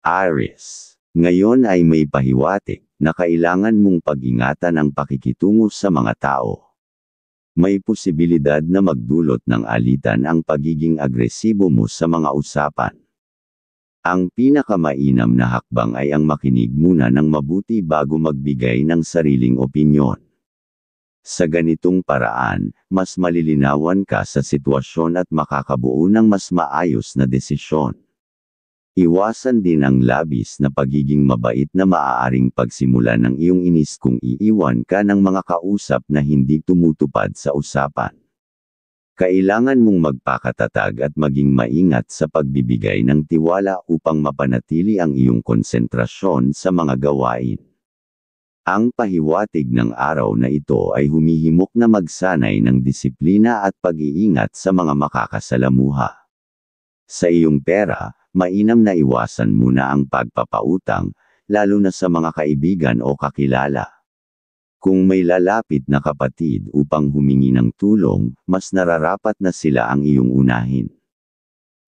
Aries. Ngayon ay may pahiwatig na kailangan mong pag-ingatan ang pakikitungo sa mga tao. May posibilidad na magdulot ng alitan ang pagiging agresibo mo sa mga usapan. Ang pinakamainam na hakbang ay ang makinig muna ng mabuti bago magbigay ng sariling opinyon. Sa ganitong paraan, mas malilinawan ka sa sitwasyon at makakabuo ng mas maayos na desisyon. Iwasan din ang labis na pagiging mabait na maaaring pagsimula ng iyong inis kung iiwan ka ng mga kausap na hindi tumutupad sa usapan. Kailangan mong magpakatatag at maging maingat sa pagbibigay ng tiwala upang mapanatili ang iyong konsentrasyon sa mga gawain. Ang pahiwatig ng araw na ito ay humihimok na magsanay ng disiplina at pag-iingat sa mga makakasalamuha. Sa iyong pera, mainam na iwasan muna ang pagpapautang, lalo na sa mga kaibigan o kakilala. Kung may lalapit na kapatid upang humingi ng tulong, mas nararapat na sila ang iyong unahin.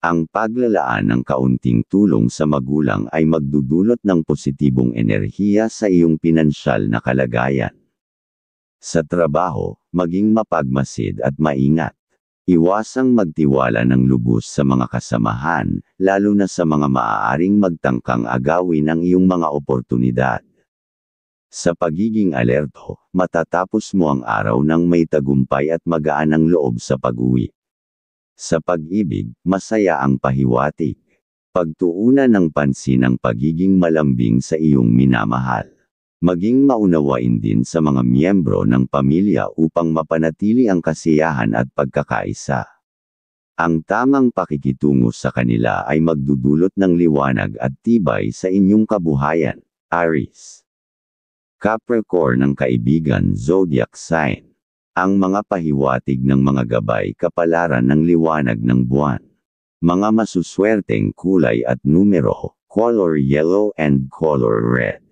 Ang paglalaan ng kaunting tulong sa magulang ay magdudulot ng positibong enerhiya sa iyong pinansyal na kalagayan. Sa trabaho, maging mapagmasid at maingat. Iwasang magtiwala ng lubos sa mga kasamahan, lalo na sa mga maaaring magtangkang agawin ang iyong mga oportunidad. Sa pagiging alerto, matatapos mo ang araw ng may tagumpay at magaan ang loob sa pag-uwi. Sa pag-ibig, masaya ang pahiwatig. Pagtuunan ng pansin ang pagiging malambing sa iyong minamahal. Maging maunawain din sa mga miyembro ng pamilya upang mapanatili ang kasiyahan at pagkakaisa. Ang tamang pakikitungo sa kanila ay magdudulot ng liwanag at tibay sa inyong kabuhayan, Aries. Capricorn ng kaibigan zodiac sign. Ang mga pahiwatig ng mga gabay kapalaran ng liwanag ng buwan. Mga masuswerteng kulay at numero, color yellow and color red.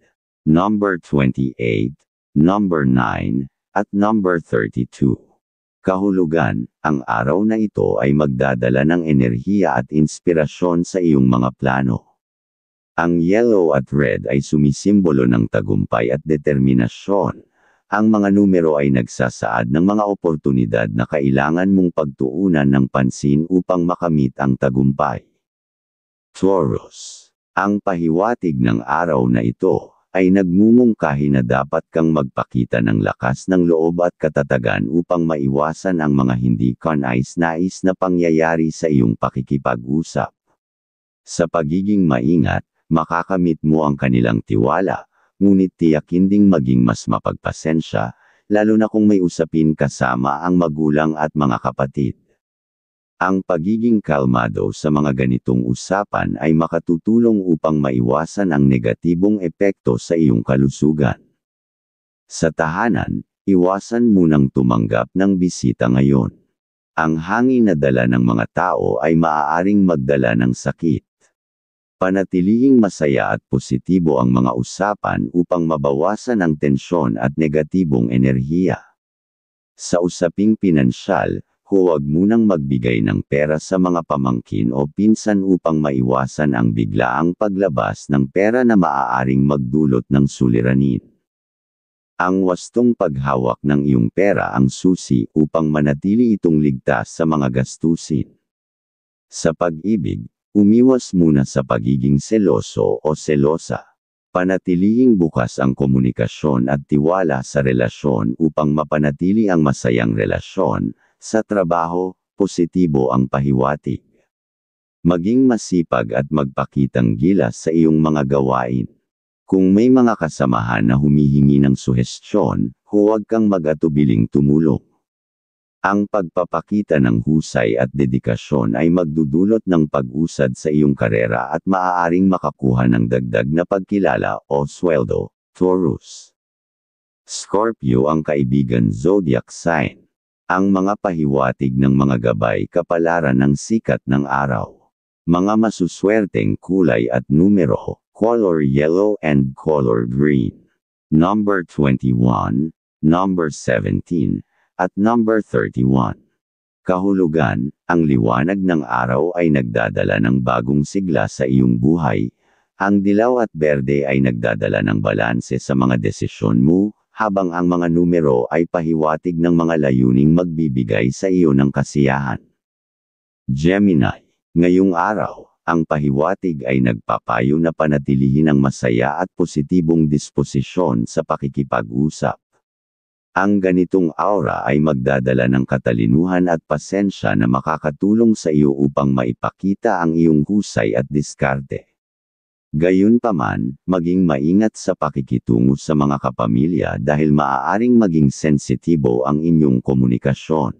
Number 28, number 9, at number 32. Kahulugan, ang araw na ito ay magdadala ng enerhiya at inspirasyon sa iyong mga plano. Ang yellow at red ay sumisimbolo ng tagumpay at determinasyon. Ang mga numero ay nagsasaad ng mga oportunidad na kailangan mong pagtuunan ng pansin upang makamit ang tagumpay. Taurus. Ang pahiwatig ng araw na ito ay nagmumungkahi na dapat kang magpakita ng lakas ng loob at katatagan upang maiwasan ang mga hindi kanais-nais na pangyayari sa iyong pakikipag-usap. Sa pagiging maingat, makakamit mo ang kanilang tiwala, ngunit tiyakin ding maging mas mapagpasensya, lalo na kung may usapin kasama ang magulang at mga kapatid. Ang pagiging kalmado sa mga ganitong usapan ay makatutulong upang maiwasan ang negatibong epekto sa iyong kalusugan. Sa tahanan, iwasan munang tumanggap ng bisita ngayon. Ang hangin na dala ng mga tao ay maaaring magdala ng sakit. Panatilihing masaya at positibo ang mga usapan upang mabawasan ang tensyon at negatibong enerhiya. Sa usaping pinansyal, huwag munang magbigay ng pera sa mga pamangkin o pinsan upang maiwasan ang biglaang paglabas ng pera na maaaring magdulot ng suliranin. Ang wastong paghawak ng iyong pera ang susi upang manatili itong ligtas sa mga gastusin. Sa pag-ibig, umiwas muna sa pagiging seloso o selosa. Panatilihing bukas ang komunikasyon at tiwala sa relasyon upang mapanatili ang masayang relasyon. Sa trabaho, positibo ang pahiwatig. Maging masipag at magpakitang gilas sa iyong mga gawain. Kung may mga kasamahan na humihingi ng suhestyon, huwag kang mag-atubiling tumulong. Ang pagpapakita ng husay at dedikasyon ay magdudulot ng pag-usad sa iyong karera at maaaring makakuha ng dagdag na pagkilala o sweldo, Taurus. Scorpio ang kaibigan zodiac sign. Ang mga pahiwatig ng mga gabay kapalaran ng sikat ng araw. Mga masuswerteng kulay at numero, color yellow and color green. Number 21, number 17, at number 31. Kahulugan, ang liwanag ng araw ay nagdadala ng bagong sigla sa iyong buhay, Ang dilaw at berde ay nagdadala ng balanse sa mga desisyon mo, habang ang mga numero ay pahiwatig ng mga layuning magbibigay sa iyo ng kasiyahan. Gemini, ngayong araw, ang pahiwatig ay nagpapayo na panatilihin ang masaya at positibong disposisyon sa pakikipag-usap. Ang ganitong aura ay magdadala ng katalinuhan at pasensya na makakatulong sa iyo upang maipakita ang iyong husay at diskarte. Gayunpaman, maging maingat sa pakikitungo sa mga kapamilya dahil maaaring maging sensitibo ang inyong komunikasyon.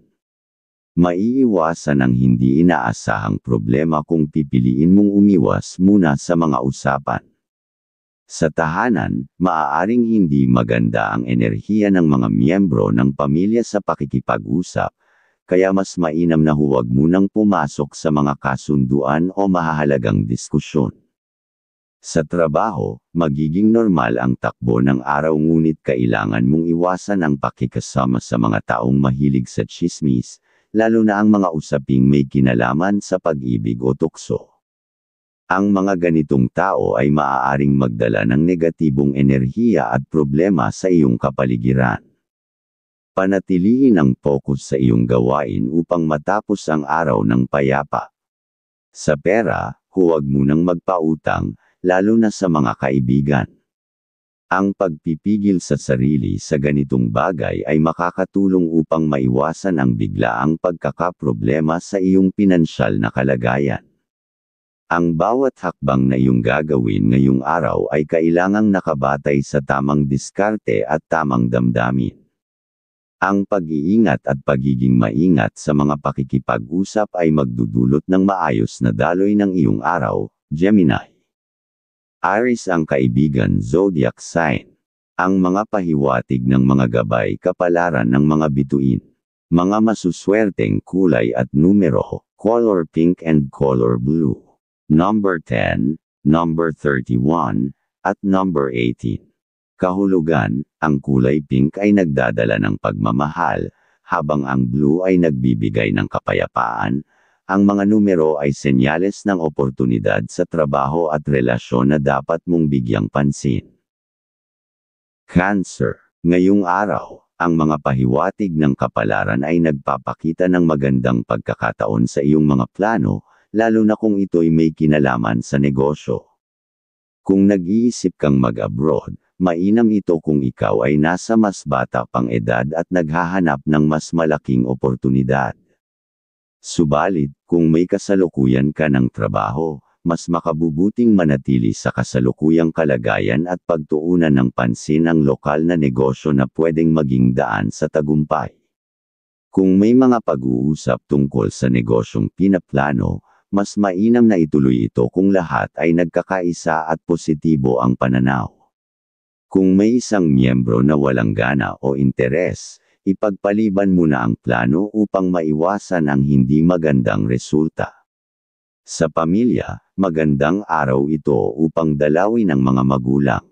Maiiwasan ang hindi inaasahang problema kung pipiliin mong umiwas muna sa mga usapan. Sa tahanan, maaaring hindi maganda ang enerhiya ng mga miyembro ng pamilya sa pakikipag-usap, kaya mas mainam na huwag munang pumasok sa mga kasunduan o mahahalagang diskusyon. Sa trabaho, magiging normal ang takbo ng araw ngunit kailangan mong iwasan ang pakikasama sa mga taong mahilig sa tsismis, lalo na ang mga usaping may kinalaman sa pag-ibig o tukso. Ang mga ganitong tao ay maaaring magdala ng negatibong enerhiya at problema sa iyong kapaligiran. Panatilihin ang focus sa iyong gawain upang matapos ang araw ng payapa. Sa pera, huwag munang magpautang, lalo na sa mga kaibigan. Ang pagpipigil sa sarili sa ganitong bagay ay makakatulong upang maiwasan ang biglaang pagkakaproblema sa iyong pinansyal na kalagayan. Ang bawat hakbang na iyong gagawin ngayong araw ay kailangang nakabatay sa tamang diskarte at tamang damdamin. Ang pag-iingat at pagiging maingat sa mga pakikipag-usap ay magdudulot ng maayos na daloy ng iyong araw, Gemini. Aries ang kaibigan zodiac sign. Ang mga pahiwatig ng mga gabay kapalaran ng mga bituin. Mga masuswerteng kulay at numero, color pink and color blue. Number 10, number 31, at number 18. Kahulugan, ang kulay pink ay nagdadala ng pagmamahal, habang ang blue ay nagbibigay ng kapayapaan. Ang mga numero ay senyales ng oportunidad sa trabaho at relasyon na dapat mong bigyang pansin. Cancer, ngayong araw, ang mga pahiwatig ng kapalaran ay nagpapakita ng magandang pagkakataon sa iyong mga plano, lalo na kung ito'y may kinalaman sa negosyo. Kung nag-iisip kang mag-abroad, mainam ito kung ikaw ay nasa mas bata pang edad at naghahanap ng mas malaking oportunidad. Subalit, kung may kasalukuyan ka ng trabaho, mas makabubuting manatili sa kasalukuyang kalagayan at pagtuunan ng pansin ang lokal na negosyo na pwedeng maging daan sa tagumpay. Kung may mga pag-uusap tungkol sa negosyong pinaplano, mas mainam na ituloy ito kung lahat ay nagkakaisa at positibo ang pananaw. Kung may isang miyembro na walang gana o interes, ipagpaliban muna ang plano upang maiwasan ang hindi magandang resulta. Sa pamilya, magandang araw ito upang dalawin ang mga magulang.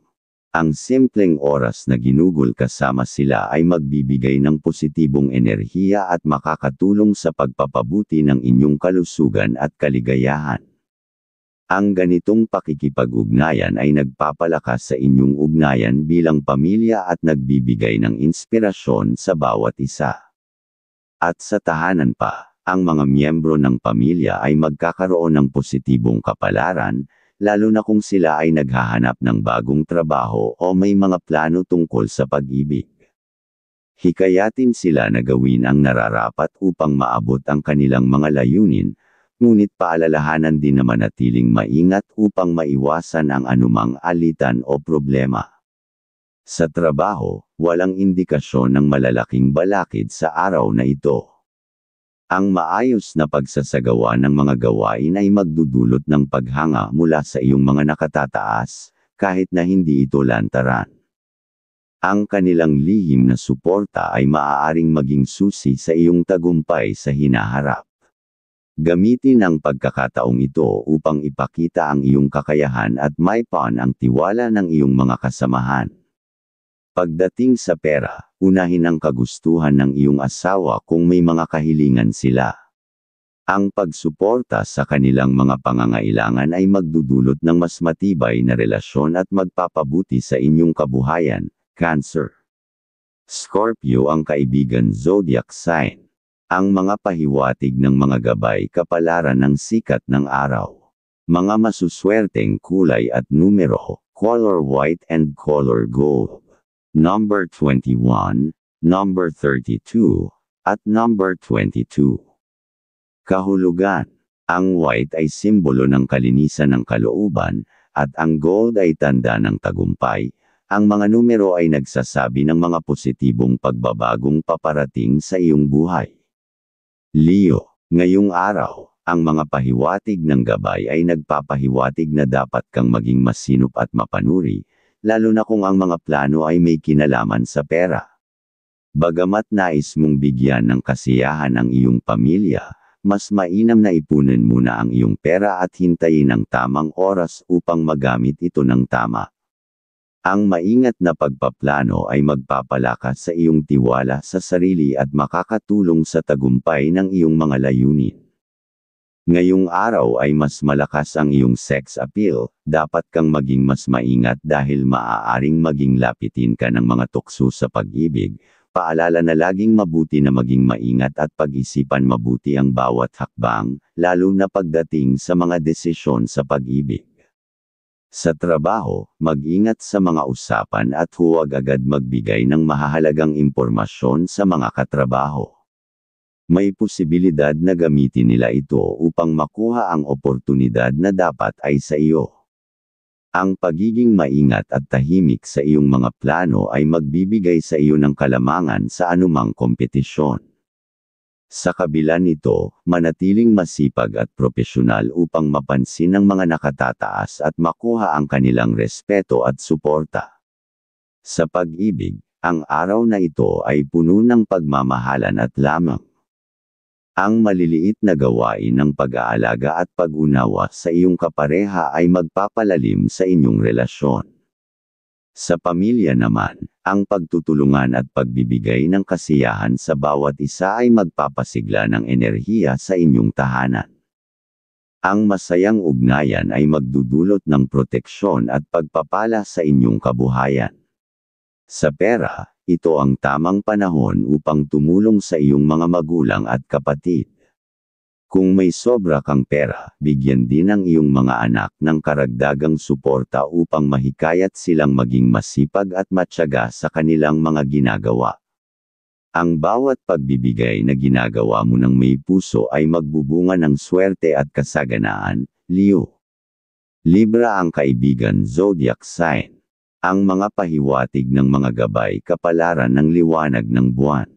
Ang simpleng oras na ginugol kasama sila ay magbibigay ng positibong enerhiya at makakatulong sa pagpapabuti ng inyong kalusugan at kaligayahan. Ang ganitong pakikipag-ugnayan ay nagpapalakas sa inyong ugnayan bilang pamilya at nagbibigay ng inspirasyon sa bawat isa. At sa tahanan pa, ang mga miyembro ng pamilya ay magkakaroon ng positibong kapalaran, lalo na kung sila ay naghahanap ng bagong trabaho o may mga plano tungkol sa pag-ibig. Hikayatin sila na gawin ang nararapat upang maabot ang kanilang mga layunin, ngunit paalalahanan din na manatiling maingat upang maiwasan ang anumang alitan o problema. Sa trabaho, walang indikasyon ng malalaking balakid sa araw na ito. Ang maayos na pagsasagawa ng mga gawain ay magdudulot ng paghanga mula sa iyong mga nakatataas, kahit na hindi ito lantaran. Ang kanilang lihim na suporta ay maaaring maging susi sa iyong tagumpay sa hinaharap. Gamitin ang pagkakataong ito upang ipakita ang iyong kakayahan at maipaon ang tiwala ng iyong mga kasamahan. Pagdating sa pera, unahin ang kagustuhan ng iyong asawa kung may mga kahilingan sila. Ang pagsuporta sa kanilang mga pangangailangan ay magdudulot ng mas matibay na relasyon at magpapabuti sa inyong kabuhayan, Cancer. Scorpio ang kaibigan zodiac sign. Ang mga pahiwatig ng mga gabay kapalaran ng sikat ng araw. Mga masuswerteng kulay at numero, color white and color gold. Number 21, number 32, at number 22. Kahulugan. Ang white ay simbolo ng kalinisan ng kalooban, at ang gold ay tanda ng tagumpay. Ang mga numero ay nagsasabi ng mga positibong pagbabagong paparating sa iyong buhay. Leo, ngayong araw, ang mga pahiwatig ng gabay ay nagpapahiwatig na dapat kang maging masinop at mapanuri, lalo na kung ang mga plano ay may kinalaman sa pera. Bagamat nais mong bigyan ng kasiyahan ang iyong pamilya, mas mainam na ipunin muna ang iyong pera at hintayin ang tamang oras upang magamit ito ng tama. Ang maingat na pagpaplano ay magpapalakas sa iyong tiwala sa sarili at makakatulong sa tagumpay ng iyong mga layunin. Ngayong araw ay mas malakas ang iyong sex appeal, dapat kang maging mas maingat dahil maaaring maging lapitin ka ng mga tukso sa pag-ibig. Paalala na laging mabuti na maging maingat at pag-isipan mabuti ang bawat hakbang, lalo na pagdating sa mga desisyon sa pag-ibig. Sa trabaho, mag-ingat sa mga usapan at huwag agad magbigay ng mahahalagang impormasyon sa mga katrabaho. May posibilidad na gamitin nila ito upang makuha ang oportunidad na dapat ay sa iyo. Ang pagiging maingat at tahimik sa iyong mga plano ay magbibigay sa iyo ng kalamangan sa anumang kompetisyon. Sa kabila nito, manatiling masipag at propesyonal upang mapansin ng mga nakatataas at makuha ang kanilang respeto at suporta. Sa pag-ibig, ang araw na ito ay puno ng pagmamahalan at lamang. Ang maliliit na gawain ng pag-aalaga at pag-unawa sa iyong kapareha ay magpapalalim sa inyong relasyon. Sa pamilya naman, ang pagtutulungan at pagbibigay ng kasiyahan sa bawat isa ay magpapasigla ng enerhiya sa inyong tahanan. Ang masayang ugnayan ay magdudulot ng proteksyon at pagpapala sa inyong kabuhayan. Sa pera, ito ang tamang panahon upang tumulong sa iyong mga magulang at kapatid. Kung may sobra kang pera, bigyan din ang iyong mga anak ng karagdagang suporta upang mahikayat silang maging masipag at matyaga sa kanilang mga ginagawa. Ang bawat pagbibigay na ginagawa mo ng may puso ay magbubunga ng swerte at kasaganaan, Leo. Libra ang kaibigan zodiac sign. Ang mga pahiwatig ng mga gabay kapalaran ng liwanag ng buwan.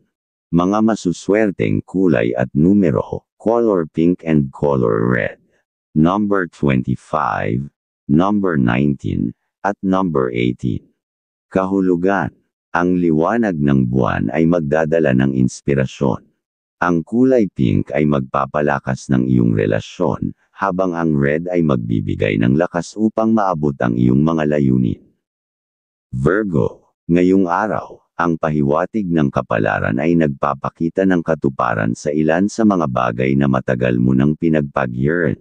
Mga masuswerteng kulay at numero, color pink and color red. Number 25, number 19, at number 18. Kahulugan. Ang liwanag ng buwan ay magdadala ng inspirasyon. Ang kulay pink ay magpapalakas ng iyong relasyon, habang ang red ay magbibigay ng lakas upang maabot ang iyong mga layunin. Virgo, ngayong araw, ang pahiwatig ng kapalaran ay nagpapakita ng katuparan sa ilan sa mga bagay na matagal mo nang pinagpagyiran.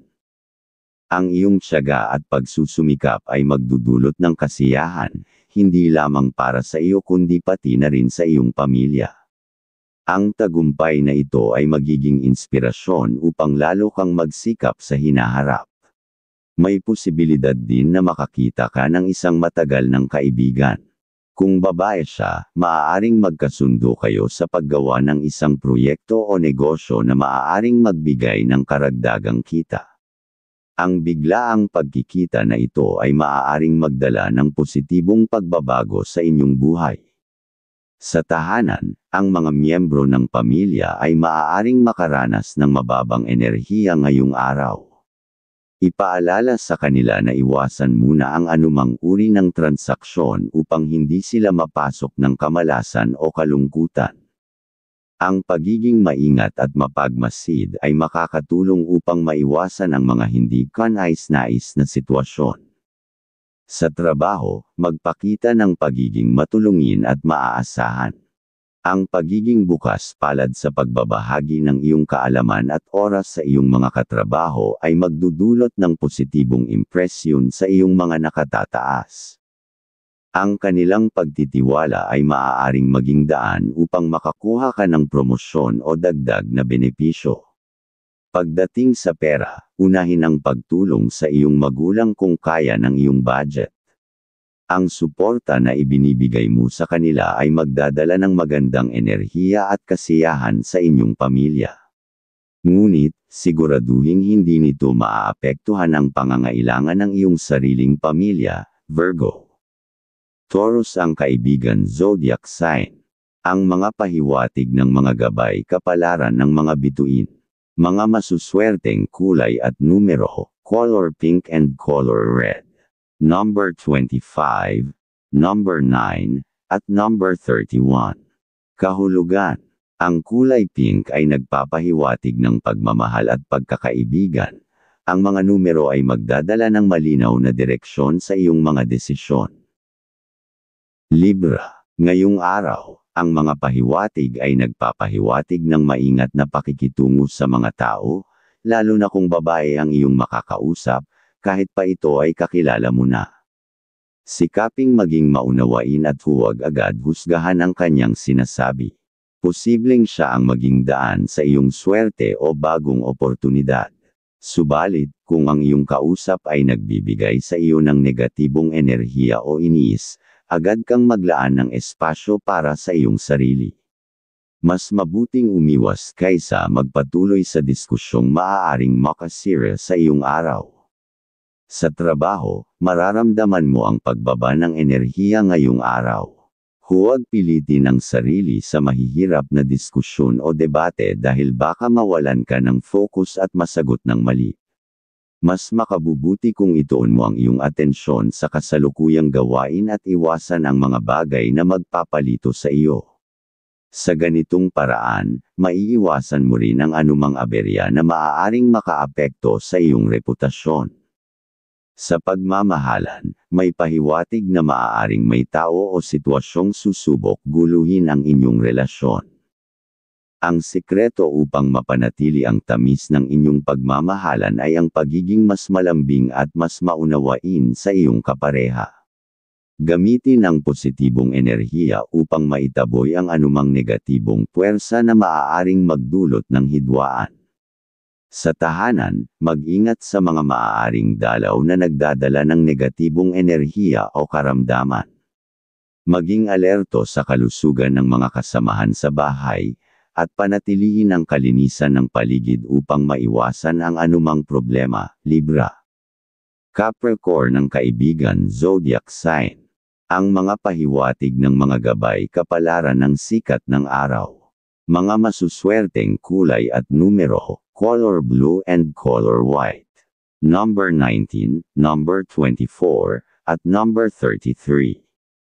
Ang iyong tiyaga at pagsusumikap ay magdudulot ng kasiyahan, hindi lamang para sa iyo kundi pati na rin sa iyong pamilya. Ang tagumpay na ito ay magiging inspirasyon upang lalo kang magsikap sa hinaharap. May posibilidad din na makakita ka ng isang matagal ng kaibigan. Kung babae siya, maaaring magkasundo kayo sa paggawa ng isang proyekto o negosyo na maaaring magbigay ng karagdagang kita. Ang biglaang pagkikita na ito ay maaaring magdala ng positibong pagbabago sa inyong buhay. Sa tahanan, ang mga miyembro ng pamilya ay maaaring makaranas ng mababang enerhiya ngayong araw. Ipaalala sa kanila na iwasan muna ang anumang uri ng transaksyon upang hindi sila mapasok ng kamalasan o kalungkutan. Ang pagiging maingat at mapagmasid ay makakatulong upang maiwasan ang mga hindi kanais-nais na sitwasyon. Sa trabaho, magpakita ng pagiging matulungin at maaasahan. Ang pagiging bukas palad sa pagbabahagi ng iyong kaalaman at oras sa iyong mga katrabaho ay magdudulot ng positibong impresyon sa iyong mga nakatataas. Ang kanilang pagtitiwala ay maaaring maging daan upang makakuha ka ng promosyon o dagdag na benepisyo. Pagdating sa pera, unahin ang pagtulong sa iyong magulang kung kaya ng iyong budget. Ang suporta na ibinibigay mo sa kanila ay magdadala ng magandang enerhiya at kasiyahan sa inyong pamilya. Ngunit, siguraduhin hindi nito maaapektuhan ang pangangailangan ng iyong sariling pamilya, Virgo. Taurus ang kaibigan zodiac sign. Ang mga pahiwatig ng mga gabay kapalaran ng mga bituin. Mga masuswerteng kulay at numero, color pink and color red. Number 25, number 9, at number 31. Kahulugan. Ang kulay pink ay nagpapahiwatig ng pagmamahal at pagkakaibigan. Ang mga numero ay magdadala ng malinaw na direksyon sa iyong mga desisyon. Libra. Ngayong araw, ang mga pahiwatig ay nagpapahiwatig ng maingat na pakikitungo sa mga tao, lalo na kung babae ang iyong makakausap, kahit pa ito ay kakilala mo na. Sikaping maging maunawain at huwag agad husgahan ang kanyang sinasabi. Posibleng siya ang maging daan sa iyong swerte o bagong oportunidad. Subalit, kung ang iyong kausap ay nagbibigay sa iyo ng negatibong enerhiya o inis, agad kang maglaan ng espasyo para sa iyong sarili. Mas mabuting umiwas kaysa magpatuloy sa diskusyong maaaring makasira sa iyong araw. Sa trabaho, mararamdaman mo ang pagbaba ng enerhiya ngayong araw. Huwag pilitin ang sarili sa mahihirap na diskusyon o debate dahil baka mawalan ka ng focus at masagot ng mali. Mas makabubuti kung ituon mo ang iyong atensyon sa kasalukuyang gawain at iwasan ang mga bagay na magpapalito sa iyo. Sa ganitong paraan, maiiwasan mo rin ang anumang aberya na maaaring makaapekto sa iyong reputasyon. Sa pagmamahalan, may pahiwatig na maaaring may tao o sitwasyong susubok guluhin ang inyong relasyon. Ang sikreto upang mapanatili ang tamis ng inyong pagmamahalan ay ang pagiging mas malambing at mas maunawain sa iyong kapareha. Gamitin ang positibong enerhiya upang maitaboy ang anumang negatibong puwersa na maaaring magdulot ng hidwaan. Sa tahanan, mag-ingat sa mga maaaring dalaw na nagdadala ng negatibong enerhiya o karamdaman. Maging alerto sa kalusugan ng mga kasamahan sa bahay, at panatilihin ang kalinisan ng paligid upang maiwasan ang anumang problema, Libra. Capricorn ang kaibigan zodiac sign. Ang mga pahiwatig ng mga gabay kapalaran ng sikat ng araw. Mga masuswerteng kulay at numero, color blue and color white. Number 19, number 24, at number 33.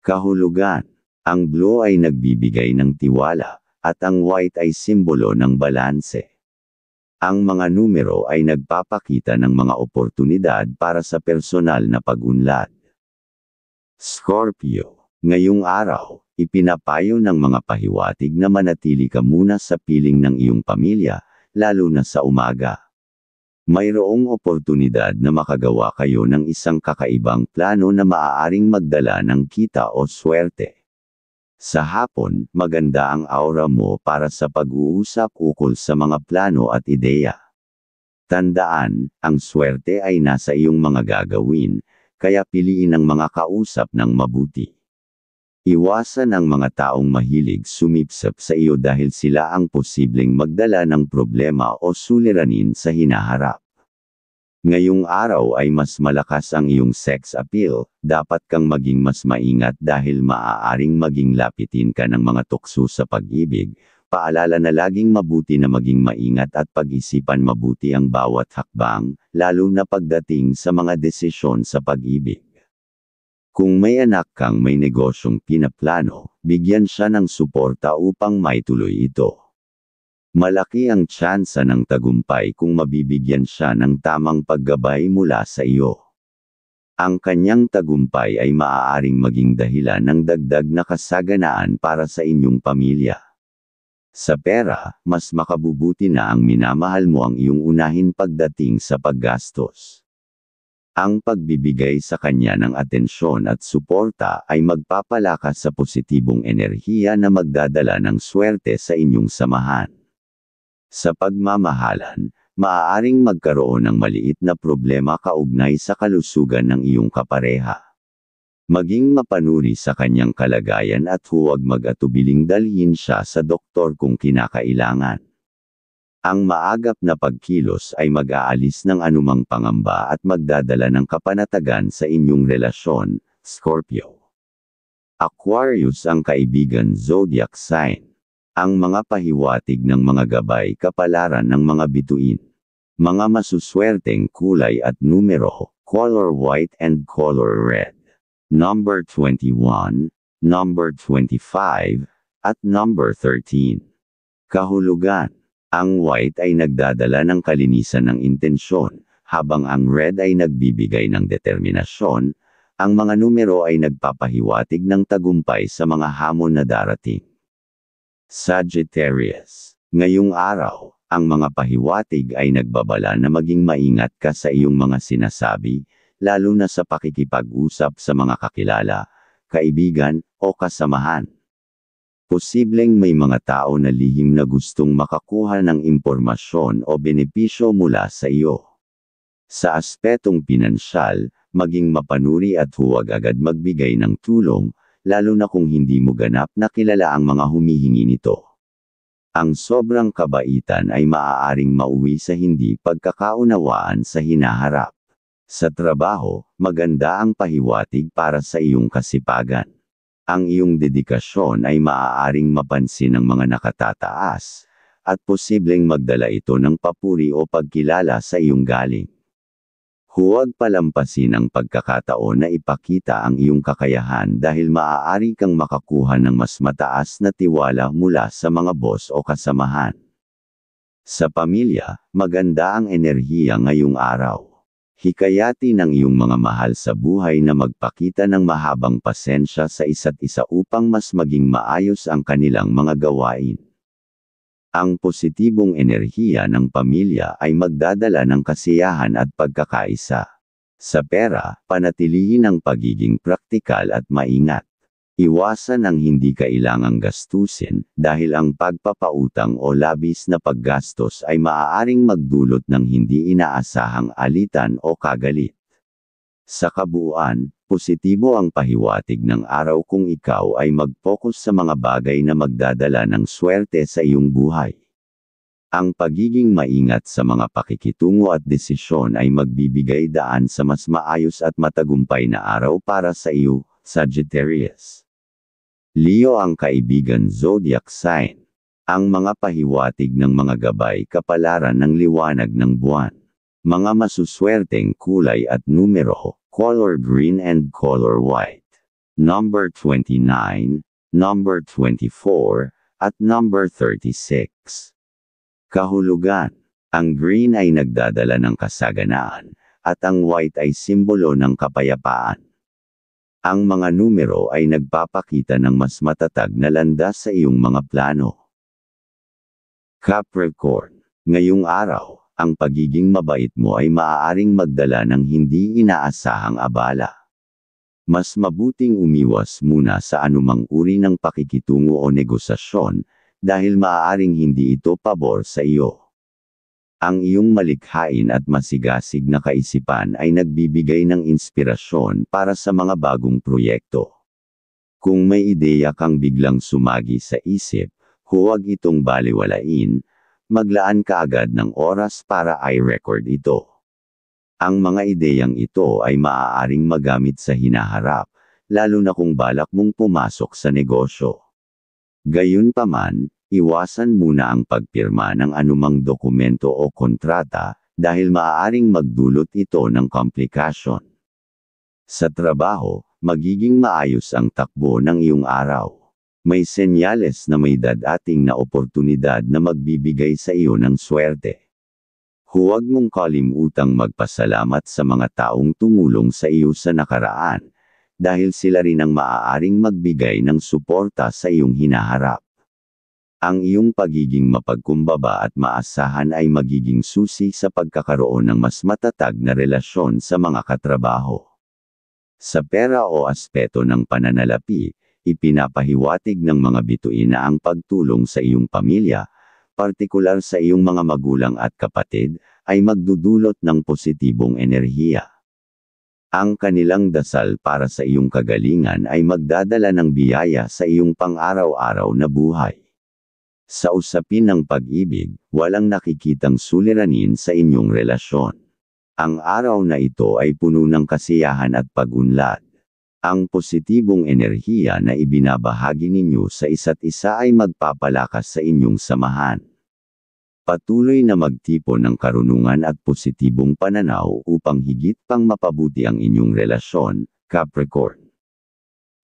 Kahulugan. Ang blue ay nagbibigay ng tiwala, at ang white ay simbolo ng balanse. Ang mga numero ay nagpapakita ng mga oportunidad para sa personal na pag-unlad. Scorpio. Ngayong araw, ipinapayo ng mga pahiwatig na manatili ka muna sa piling ng iyong pamilya, lalo na sa umaga. Mayroong oportunidad na makagawa kayo ng isang kakaibang plano na maaaring magdala ng kita o swerte. Sa hapon, maganda ang aura mo para sa pag-uusap ukol sa mga plano at ideya. Tandaan, ang swerte ay nasa iyong mga gagawin, kaya piliin ang mga kausap ng mabuti. Iwasan ang mga taong mahilig sumipsap sa iyo dahil sila ang posibleng magdala ng problema o suliranin sa hinaharap. Ngayong araw ay mas malakas ang iyong sex appeal, dapat kang maging mas maingat dahil maaaring maging lapitin ka ng mga tukso sa pag-ibig. Paalala na laging mabuti na maging maingat at pag-isipan mabuti ang bawat hakbang, lalo na pagdating sa mga desisyon sa pag-ibig. Kung may anak kang may negosyong pinaplano, bigyan siya ng suporta upang maituloy ito. Malaki ang tsansa ng tagumpay kung mabibigyan siya ng tamang paggabay mula sa iyo. Ang kanyang tagumpay ay maaaring maging dahilan ng dagdag na kasaganaan para sa inyong pamilya. Sa pera, mas makabubuti na ang minamahal mo ang iyong unahin pagdating sa paggastos. Ang pagbibigay sa kanya ng atensyon at suporta ay magpapalakas sa positibong enerhiya na magdadala ng swerte sa inyong samahan. Sa pagmamahalan, maaaring magkaroon ng maliit na problema kaugnay sa kalusugan ng iyong kapareha. Maging mapanuri sa kanyang kalagayan at huwag mag-atubiling dalhin siya sa doktor kung kinakailangan. Ang maagap na pagkilos ay mag-aalis ng anumang pangamba at magdadala ng kapanatagan sa inyong relasyon, Scorpio. Aquarius ang kaibigan zodiac sign. Ang mga pahiwatig ng mga gabay kapalaran ng mga bituin. Mga masuswerteng kulay at numero, color white and color red. Number 21, number 25, at number 13. Kahulugan. Ang white ay nagdadala ng kalinisan ng intensyon, habang ang red ay nagbibigay ng determinasyon. Ang mga numero ay nagpapahiwatig ng tagumpay sa mga hamon na darating. Sagittarius. Ngayong araw, ang mga pahiwatig ay nagbabala na maging maingat ka sa iyong mga sinasabi, lalo na sa pakikipag-usap sa mga kakilala, kaibigan, o kasamahan. Posibleng may mga tao na lihim na gustong makakuha ng impormasyon o benepisyo mula sa iyo. Sa aspetong pinansyal, maging mapanuri at huwag agad magbigay ng tulong, lalo na kung hindi mo ganap na kilala ang mga humihingi nito. Ang sobrang kabaitan ay maaaring mauwi sa hindi pagkakaunawaan sa hinaharap. Sa trabaho, maganda ang pahiwatig para sa iyong kasipagan. Ang iyong dedikasyon ay maaaring mapansin ng mga nakatataas, at posibleng magdala ito ng papuri o pagkilala sa iyong galing. Huwag palampasin ang pagkakataon na ipakita ang iyong kakayahan dahil maaari kang makakuha ng mas mataas na tiwala mula sa mga boss o kasamahan. Sa pamilya, maganda ang enerhiya ngayong araw. Hikayati ng iyong mga mahal sa buhay na magpakita ng mahabang pasensya sa isa't isa upang mas maging maayos ang kanilang mga gawain. Ang positibong enerhiya ng pamilya ay magdadala ng kasiyahan at pagkakaisa. Sa pera, panatilihin ang pagiging praktikal at maingat. Iwasan ang hindi kailangang gastusin, dahil ang pagpapautang o labis na paggastos ay maaaring magdulot ng hindi inaasahang alitan o kagalit. Sa kabuuan, positibo ang pahiwatig ng araw kung ikaw ay mag-focus sa mga bagay na magdadala ng swerte sa iyong buhay. Ang pagiging maingat sa mga pakikitungo at desisyon ay magbibigay daan sa mas maayos at matagumpay na araw para sa iyo, Sagittarius. Leo ang kaibigan zodiac sign. Ang mga pahiwatig ng mga gabay kapalaran ng liwanag ng buwan. Mga masuswerteng kulay at numero, color green and color white. Number 29, number 24, at number 36. Kahulugan. Ang green ay nagdadala ng kasaganaan, at ang white ay simbolo ng kapayapaan. Ang mga numero ay nagpapakita ng mas matatag na landas sa iyong mga plano. Capricorn. Ngayong araw, ang pagiging mabait mo ay maaaring magdala ng hindi inaasahang abala. Mas mabuting umiwas muna sa anumang uri ng pakikitungo o negosasyon, dahil maaaring hindi ito pabor sa iyo. Ang iyong malikhain at masigasig na kaisipan ay nagbibigay ng inspirasyon para sa mga bagong proyekto. Kung may ideya kang biglang sumagi sa isip, huwag itong baliwalain, maglaan ka agad ng oras para i-record ito. Ang mga ideyang ito ay maaaring magamit sa hinaharap, lalo na kung balak mong pumasok sa negosyo. Gayunpaman, iwasan muna ang pagpirma ng anumang dokumento o kontrata, dahil maaaring magdulot ito ng komplikasyon. Sa trabaho, magiging maayos ang takbo ng iyong araw. May senyales na may dadating na oportunidad na magbibigay sa iyo ng swerte. Huwag mong kalimutang magpasalamat sa mga taong tumulong sa iyo sa nakaraan, dahil sila rin ang maaaring magbigay ng suporta sa iyong hinaharap. Ang iyong pagiging mapagkumbaba at maasahan ay magiging susi sa pagkakaroon ng mas matatag na relasyon sa mga katrabaho. Sa pera o aspeto ng pananalapi, ipinapahiwatig ng mga bituin na ang pagtulong sa iyong pamilya, partikular sa iyong mga magulang at kapatid, ay magdudulot ng positibong enerhiya. Ang kanilang dasal para sa iyong kagalingan ay magdadala ng biyaya sa iyong pang-araw-araw na buhay. Sa usapin ng pag-ibig, walang nakikitang suliranin sa inyong relasyon. Ang araw na ito ay puno ng kasiyahan at pag-unlad. Ang positibong enerhiya na ibinabahagi ninyo sa isa't isa ay magpapalakas sa inyong samahan. Patuloy na magtipon ng karunungan at positibong pananaw upang higit pang mapabuti ang inyong relasyon, Capricorn.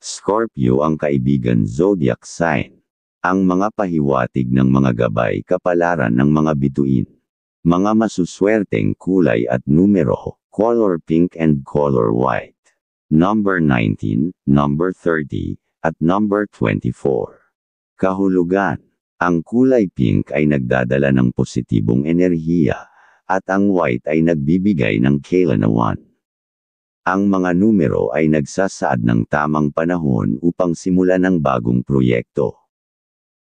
Scorpio ang kaibigan zodiac sign. Ang mga pahiwatig ng mga gabay kapalaran ng mga bituin. Mga masuswerteng kulay at numero, color pink and color white. Number 19, number 30, at number 24. Kahulugan. Ang kulay pink ay nagdadala ng positibong enerhiya, at ang white ay nagbibigay ng kailanawan. Ang mga numero ay nagsasaad ng tamang panahon upang simulan ng bagong proyekto.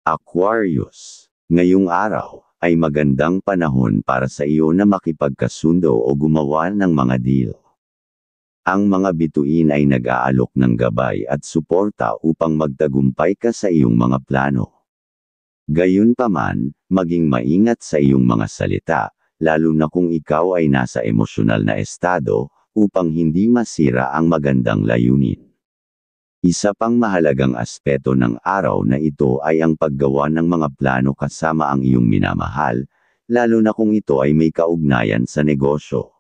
Aquarius. Ngayong araw, ay magandang panahon para sa iyo na makipagkasundo o gumawa ng mga deal. Ang mga bituin ay nag-aalok ng gabay at suporta upang magtagumpay ka sa iyong mga plano. Gayunpaman, maging maingat sa iyong mga salita, lalo na kung ikaw ay nasa emosyonal na estado, upang hindi masira ang magandang layunin. Isa pang mahalagang aspeto ng araw na ito ay ang paggawa ng mga plano kasama ang iyong minamahal, lalo na kung ito ay may kaugnayan sa negosyo.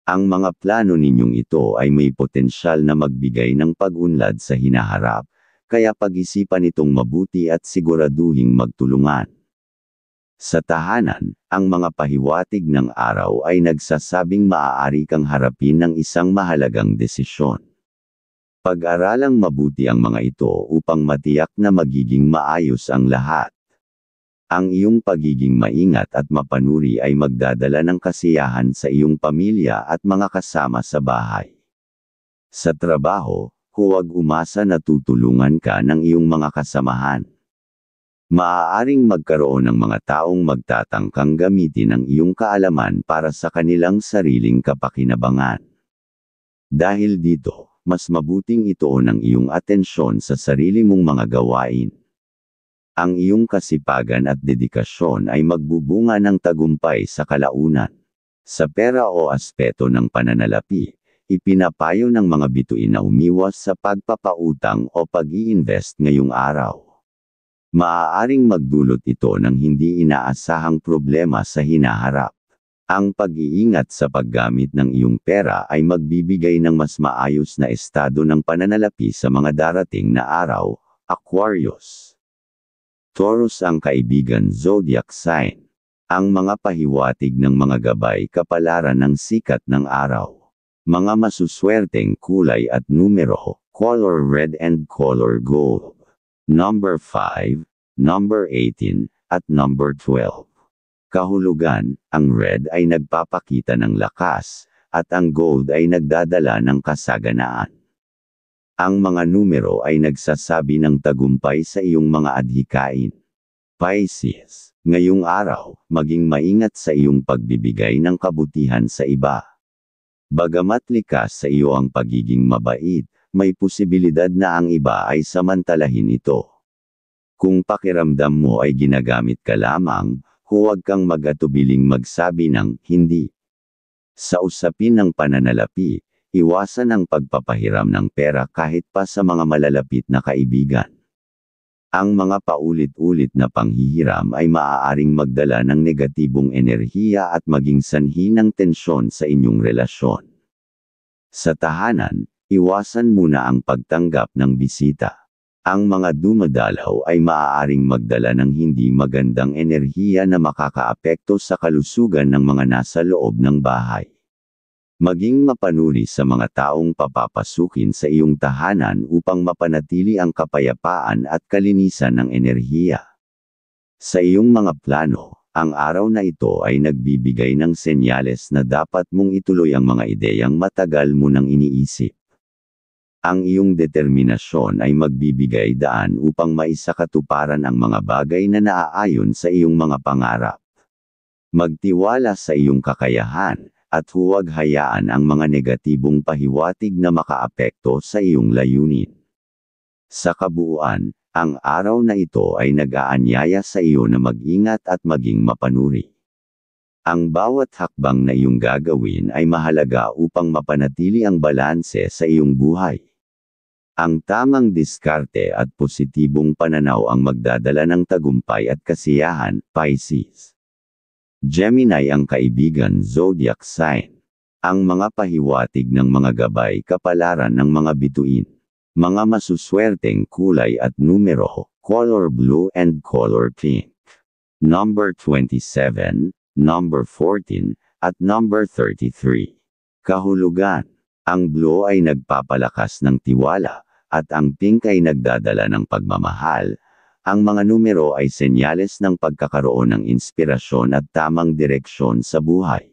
Ang mga plano ninyong ito ay may potensyal na magbigay ng pag-unlad sa hinaharap, kaya pag-isipan itong mabuti at siguraduhing magtulungan. Sa tahanan, ang mga pahiwatig ng araw ay nagsasabing maaari kang harapin ng isang mahalagang desisyon. Pag-aralang mabuti ang mga ito upang matiyak na magiging maayos ang lahat. Ang iyong pagiging maingat at mapanuri ay magdadala ng kasiyahan sa iyong pamilya at mga kasama sa bahay. Sa trabaho, huwag umasa na tutulungan ka ng iyong mga kasamahan. Maaaring magkaroon ng mga taong magtatangkang gamitin ang iyong kaalaman para sa kanilang sariling kapakinabangan. Dahil dito, mas mabuting ituon ang iyong atensyon sa sarili mong mga gawain. Ang iyong kasipagan at dedikasyon ay magbubunga ng tagumpay sa kalaunan. Sa pera o aspeto ng pananalapi, ipinapayo ng mga bituin na umiwas sa pagpapautang o pag-i-invest ngayong araw. Maaaring magdulot ito ng hindi inaasahang problema sa hinaharap. Ang pag-iingat sa paggamit ng iyong pera ay magbibigay ng mas maayos na estado ng pananalapi sa mga darating na araw, Aquarius. Taurus ang kaibigan zodiac sign. Ang mga pahiwatig ng mga gabay kapalaran ng sikat ng araw. Mga masuswerteng kulay at numero, color red and color gold. Number 5, number 18, at number 12. Kahulugan, ang red ay nagpapakita ng lakas, at ang gold ay nagdadala ng kasaganaan. Ang mga numero ay nagsasabi ng tagumpay sa iyong mga adhikain. Pisces, ngayong araw, maging maingat sa iyong pagbibigay ng kabutihan sa iba. Bagamat likas sa iyo ang pagiging mabait, may posibilidad na ang iba ay samantalahin ito. Kung pakiramdam mo ay ginagamit ka lamang, huwag kang mag-atubiling magsabi ng hindi. Sa usapin ng pananalapi, iwasan ang pagpapahiram ng pera kahit pa sa mga malalapit na kaibigan. Ang mga paulit-ulit na panghihiram ay maaaring magdala ng negatibong enerhiya at maging sanhi ng tensyon sa inyong relasyon. Sa tahanan, iwasan muna ang pagtanggap ng bisita. Ang mga dumadalaw ay maaaring magdala ng hindi magandang enerhiya na makakaapekto sa kalusugan ng mga nasa loob ng bahay. Maging mapanuri sa mga taong papapasukin sa iyong tahanan upang mapanatili ang kapayapaan at kalinisan ng enerhiya. Sa iyong mga plano, ang araw na ito ay nagbibigay ng senyales na dapat mong ituloy ang mga ideyang matagal mo nang iniisip. Ang iyong determinasyon ay magbibigay daan upang maisakatuparan ang mga bagay na naaayon sa iyong mga pangarap. Magtiwala sa iyong kakayahan, at huwag hayaan ang mga negatibong pahiwatig na makaapekto sa iyong layunin. Sa kabuuan, ang araw na ito ay nag-aanyaya sa iyo na mag-ingat at maging mapanuri. Ang bawat hakbang na iyong gagawin ay mahalaga upang mapanatili ang balanse sa iyong buhay. Ang tamang diskarte at positibong pananaw ang magdadala ng tagumpay at kasiyahan, Pisces. Gemini ang kaibigan zodiac sign. Ang mga pahiwatig ng mga gabay kapalaran ng mga bituin. Mga masuswerteng kulay at numero, color blue and color pink. Number 27, number 14, at number 33. Kahulugan. Ang blue ay nagpapalakas ng tiwala, at ang pink ay nagdadala ng pagmamahal. Ang mga numero ay senyales ng pagkakaroon ng inspirasyon at tamang direksyon sa buhay.